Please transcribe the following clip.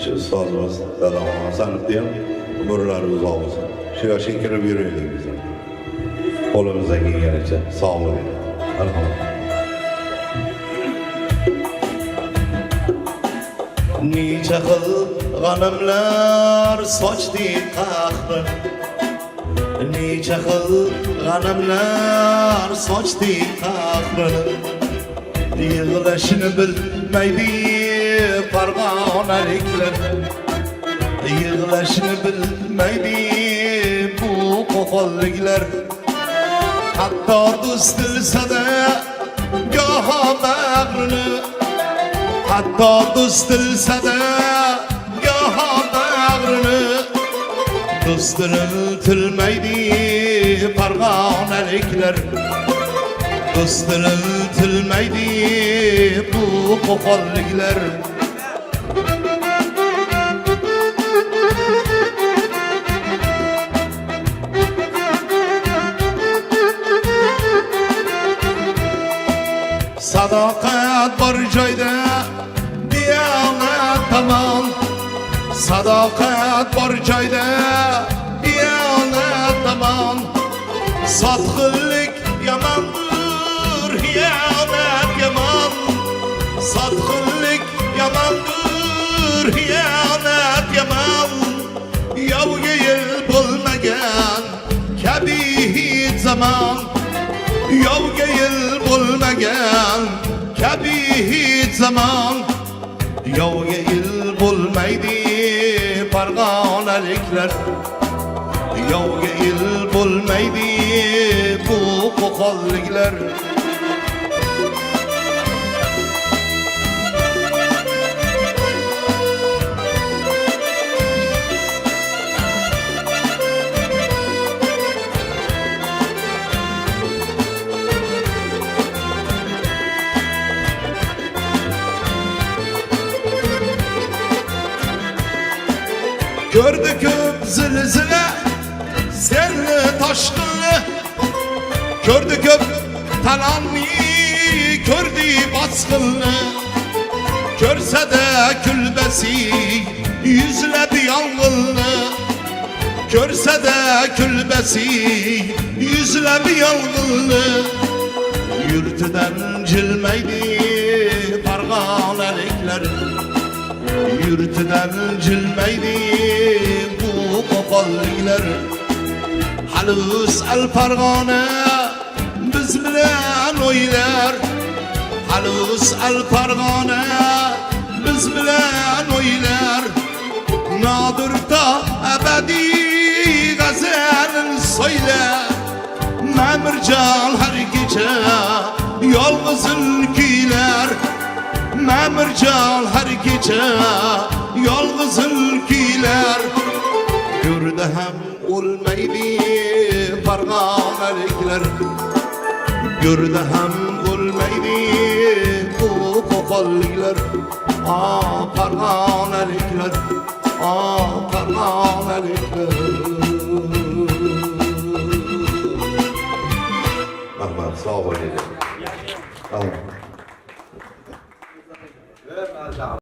yaxshi ustozimiz Dadam Hasanovni ham umrlari uzoq bo'lsin. Shu yoshga kirib yuraylik biz. Qo'limizdan kelganicha sog' bo'ling. Alhamdulillah. Necha xil g'animlar sochdi qahri, necha xil g'animlar sochdi qahri, yig'lashni bilmaydi farg'onaliklar, yig'lashni bilmaydi bu qo'qonliklar. Hatto do'st dilsada goho bag'rini, hatto do'st dilsada goho bag'rini, do'stini tilmaydi farg'onaliklar, do'stini tilmaydi bu qo'qonliklar. Sadoqat bor joyda diyonat tamom, sadoqat bor joyda diyonat tamom. Sotqinlik yomondir, xiyonat yomon, sotqinlik yomondir, xiyonat yomon. Yovga yil bo'lmagan kabi hech zamon, yovga yil bo'lmagan kabi hech zamon, yovga yil bo'lmaydi farg'onaliklar, yovga yil bo'lmaydi bu qo'qonliklar. Gördü köp zilzile, selli toshqinni, ko'rdi ko'p talonni, ko'rdi bosqinni. Ko'rsa-da kulbasi, yuzlab yong'inni, ko'rsa-da kulbasi, yuzlab yong'inni. Yurtidan jilmaydi farg'onaliklar, yurtidan jilmaydi bu qo'qonliklar. Halus al-Farg'ona biz bilan o'ylar, halus al-Farg'ona biz bilan o'ylar. Nodirda abadiy g'azalin so'yla, Mamirjon har kecha yolg'izin kuylar, Mamirjon har kecha yolg'izin kuylar. Yurda ham o'lmaydi farg'onaliklar, yurda ham o'lmaydi bu qo'qonliklar. Farg'onaliklar, farg'onaliklar. Rahmat, sog' bo'ling.